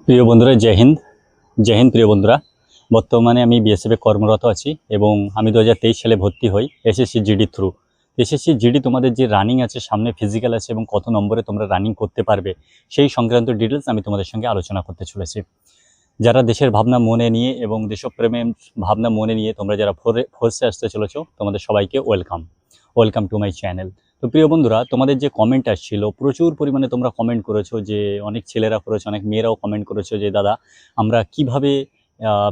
প্রিয় বন্ধুরা, জয় হিন্দ প্রিয় বন্ধুরা। বর্তমানে আমি বিএসএফে কর্মরত আছি এবং আমি 2023 সালে ভর্তি হই SSC GD through. SSC GD তোমাদের যে রানিং আছে, সামনে ফিজিক্যাল আছে এবং কত নম্বরে তোমরা রানিং করতে পারবে সেই সংক্রান্ত ডিটেলস আমি তোমাদের সঙ্গে আলোচনা করতে চলেছি। যারা দেশের ভাবনা মনে নিয়ে এবং দেশপ্রেমের ভাবনা মনে নিয়ে তোমরা যারা ফোর্সে আসতে চলেছো, তোমাদের সবাইকে ওয়েলকাম টু মাই চ্যানেল। তো প্রিয় বন্ধুরা, তোমাদের যে কমেন্ট আসছিল, প্রচুর পরিমাণে তোমরা কমেন্ট করেছো, যে অনেক ছেলেরা করেছো, অনেক মেয়েরাও কমেন্ট করেছো যে দাদা আমরা কিভাবে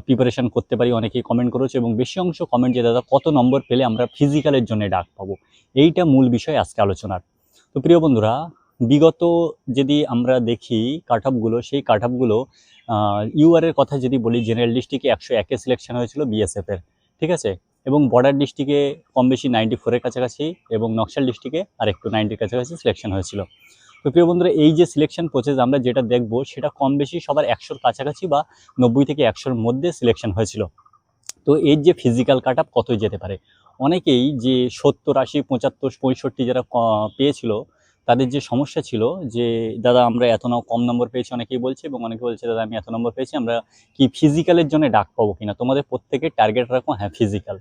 প্রিপারেশান করতে পারি, অনেকেই কমেন্ট করেছো এবং বেশি অংশ কমেন্ট যে দাদা কত নম্বর পেলে আমরা ফিজিক্যালের জন্য ডাক পাবো। এইটা মূল বিষয় আজকে আলোচনার। তো প্রিয় বন্ধুরা, বিগত যদি আমরা দেখি কাটঅফগুলো, সেই কাটঅফগুলো ইউআরের কথা যদি বলি, জেনারেল ডিস্ট্রিক্টে 101-এ সিলেকশন হয়েছিল বিএসএফের, ঠিক আছে, এবং বর্ডার ডিস্ট্রিক্টে কম বেশি 94-এর কাছাকাছি এবং নকশাল ডিস্ট্রিক্টে আর একটু 90-এর কাছাকাছি সিলেকশন হয়েছিল। তো প্রিয় বন্ধুরা, এই যে সিলেকশন প্রসেস আমরা যেটা দেখব সেটা কম বেশি সবার 100-র কাছাকাছি বা 90 থেকে 100-র মধ্যে সিলেকশন হয়েছিল। তো এর যে ফিজিক্যাল কাটআপ কতই যেতে পারে, অনেকেই যে 70, 80, 75, 65 যারা পেয়েছিল, তাদের যে সমস্যা ছিল যে দাদা আমরা এত কম নম্বর পেয়েছি অনেকেই বলছে, এবং অনেকে বলছে দাদা আমি এত নম্বর পেয়েছি, আমরা কি ফিজিক্যালের জন্য ডাক পাবো কিনা। তোমাদের প্রত্যেকের টার্গেট রাখো হ্যাঁ ফিজিক্যাল।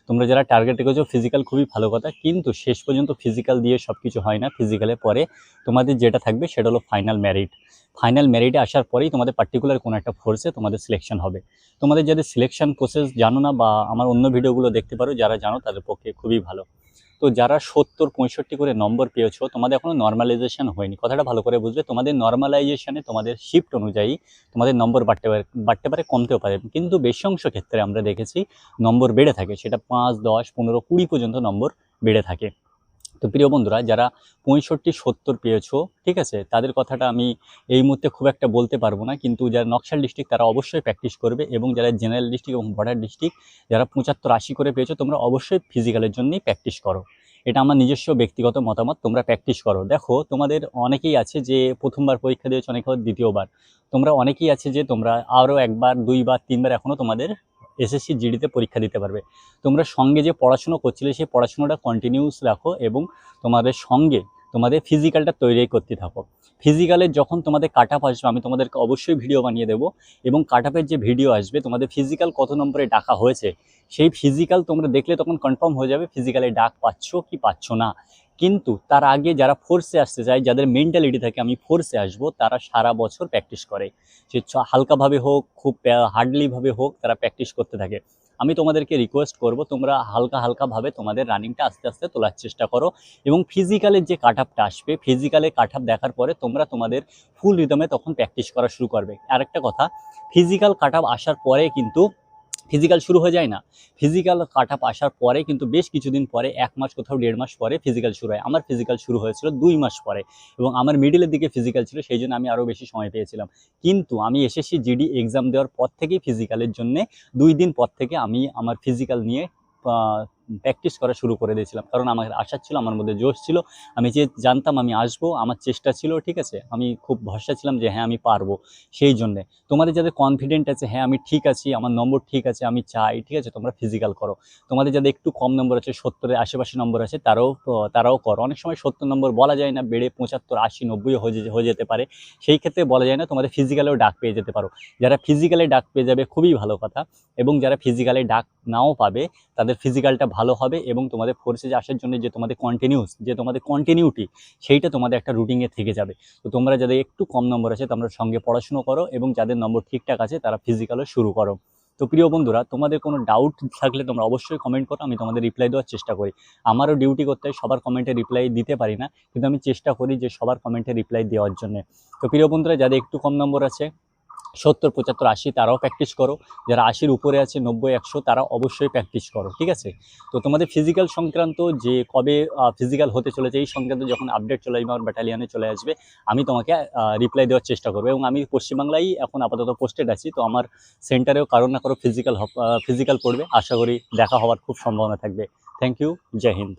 তোমরা যারা টার্গেট রেখেছো ফিজিক্যাল, খুবই ভালো কথা, কিন্তু শেষ পর্যন্ত ফিজিক্যাল দিয়ে সব কিছু হয় না। ফিজিক্যালের পরে তোমাদের যেটা থাকবে সেটা হলো ফাইনাল মেরিটে আসার পরেই তোমাদের পার্টিকুলার কোনো একটা ফোর্সে তোমাদের সিলেকশন হবে। তোমাদের যাদের সিলেকশন প্রসেস জানো না বা আমার অন্য ভিডিওগুলো দেখতে পারো, যারা জানো তাদের পক্ষে খুবই ভালো। তো যারা 70, 65 করে নম্বর পেয়েছো, তোমাদের এখনও নর্মালাইজেশন হয়নি, কথাটা ভালো করে বুঝবে। তোমাদের নর্মালাইজেশনে তোমাদের শিফট অনুযায়ী তোমাদের নম্বর বাড়তে পারে কমতেও পারে, কিন্তু বেশি অংশ ক্ষেত্রে আমরা দেখেছি নম্বর বেড়ে থাকে, সেটা 5, 10, 15, 20 পর্যন্ত নম্বর বেড়ে থাকে। তো প্রিয় বন্ধুরা, যারা 65, 70 পেয়েছো, ঠিক আছে, তাদের কথাটা আমি এই মুহূর্তে খুব একটা বলতে পারবো না, কিন্তু যারা নকশাল ডিস্ট্রিক্ট তারা অবশ্যই প্র্যাকটিস করবে, এবং যারা জেনারেল ডিস্ট্রিক্ট এবং বর্ডার ডিস্ট্রিক্ট যারা 75, 80 করে পেয়েছো, তোমরা অবশ্যই ফিজিক্যালের জন্যই প্র্যাকটিস করো। এটা আমার নিজস্ব ব্যক্তিগত মতামত, তোমরা প্র্যাকটিস করো। দেখো, তোমাদের অনেকেই আছে যে প্রথমবার পরীক্ষা দিয়েছো, অনেকে দ্বিতীয়বার, তোমরা অনেকেই আছে যে তোমরা আরও 1বার, 2বার, 3বার এখনও তোমাদের এসএসসি জিডিতে পরীক্ষা দিতে পারবে। তোমরা সঙ্গে যে পড়াশুনো করছিলে সেই পড়াশুনোটা কন্টিনিউস রাখো এবং তোমাদের সঙ্গে তোমাদের ফিজিক্যালটা তৈরি করতে থাকো। ফিজিক্যালের যখন তোমাদের কাটআপ আসবে আমি তোমাদেরকে অবশ্যই ভিডিও বানিয়ে দেবো, এবং কাটআপের যে ভিডিও আসবে তোমাদের ফিজিক্যাল কত নম্বরে ডাকা হয়েছে সেই ফিজিক্যাল তোমরা দেখলে তখন কনফার্ম হয়ে যাবে ফিজিক্যালে ডাক পাচ্ছ কি পাচ্ছ না। কিন্তু তার আগে যারা ফোর্সে আসতে চায়, যাদের মেন্টালিটি থাকে আমি ফোর্সে আসবো, তারা সারা বছর প্র্যাকটিস করে, সে হালকাভাবে হোক খুব হার্ডলিভাবে হোক, তারা প্র্যাকটিস করতে থাকে। আমি তোমাদেরকে রিকোয়েস্ট করব তোমরা হালকাভাবে তোমাদের রানিংটা আস্তে আস্তে তোলার চেষ্টা করো, এবং ফিজিক্যালের যে কাটআপটা আসবে, ফিজিক্যালে কাটআপ দেখার পরে তোমরা তোমাদের ফুল রিদমে তখন প্র্যাকটিস করা শুরু করবে। আরেকটা কথা, ফিজিক্যাল কাটআপ আসার পরে কিন্তু ফিজিক্যাল শুরু হয়ে যায় না। ফিজিক্যাল কাটআপ আসার পরে কিন্তু বেশ কিছুদিন পরে, 1 মাস কোথাও 1.5 মাস পরে ফিজিক্যাল শুরু হয়। আমার ফিজিক্যাল শুরু হয়েছিল 2 মাস পরে, এবং আমার মিডিলের দিকে ফিজিক্যাল ছিল, সেই জন্য আমি আরও বেশি সময় পেয়েছিলাম। কিন্তু আমি এসএসসি জিডি এক্সাম দেওয়ার পর থেকেই ফিজিক্যালের জন্যে 2 দিন পর থেকে আমি আমার ফিজিক্যাল নিয়ে প্র্যাকটিস করা শুরু করে দিয়েছিলাম, কারণ আমার আশা ছিল, আমার মধ্যে জোশ ছিল, আমি যে জানতাম আমি আসবো, আমার চেষ্টা ছিল, ঠিক আছে, আমি খুব ভরসা ছিলাম যে হ্যাঁ আমি পারবো। সেই জন্যে তোমাদের যাদের কনফিডেন্ট আছে হ্যাঁ আমি ঠিক আছি, আমার নম্বর ঠিক আছে, আমি চাই, ঠিক আছে, তোমরা ফিজিক্যাল করো। তোমাদের যাদের একটু কম নম্বর আছে, 70-এর আশেপাশে নম্বর আছে, তারাও করো। অনেক সময় 70 নম্বর বলা যায় না, বেড়ে 75, 80, 90 হয়ে যেতে পারে, সেই ক্ষেত্রে বলা যায় না, তোমাদের ফিজিক্যালেও ডাক পেয়ে যেতে পারো। যারা ফিজিক্যালে ডাক পেয়ে যাবে খুবই ভালো কথা, এবং যারা ফিজিক্যালে ডাক নাও পাবে তাদের ফিজিক্যালটা ভালো হবে, এবং তোমাদের ফোর্সে আসার জন্য যে তোমাদের কন্টিনিউটি সেইটা তোমাদের একটা রুটিনে থেকে যাবে। তো তোমরা যাদের একটু কম নম্বর আছে তোমরা সঙ্গে পড়াশুনো করো, এবং যাদের নম্বর ঠিকঠাক আছে তারা ফিজিক্যালও শুরু করো। তো প্রিয় বন্ধুরা, তোমাদের কোনো ডাউট থাকলে তোমরা অবশ্যই কমেন্ট করো, আমি তোমাদের রিপ্লাই দেওয়ার চেষ্টা করি। আমারও ডিউটি করতে হয়, সবার কমেন্টে রিপ্লাই দিতে পারি না, কিন্তু আমি চেষ্টা করি যে সবার কমেন্টে রিপ্লাই দেওয়ার জন্য। তো প্রিয় বন্ধুরা, যাদের একটু কম নম্বর আছে 70, 75, 80 তারাও প্র্যাকটিস করো, যারা 80-র উপরে আছে 90, 100 তারা অবশ্যই প্র্যাকটিস করো, ঠিক আছে। তো তোমাদের ফিজিক্যাল সংক্রান্ত যে কবে ফিজিক্যাল হতে চলেছে এই সংক্রান্ত যখন আপডেট চলে আসবে, আমার ব্যাটালিয়ানে চলে আসবে, আমি তোমাকে রিপ্লাই দেওয়ার চেষ্টা করবো। এবং আমি পশ্চিমবাংলায় এখন আপাতত পোস্টেড আছি, তো আমার সেন্টারেও কারো না কারো ফিজিক্যাল পড়বে, আশা করি দেখা হওয়ার খুব সম্ভাবনা থাকবে। Thank you, Jai Hind.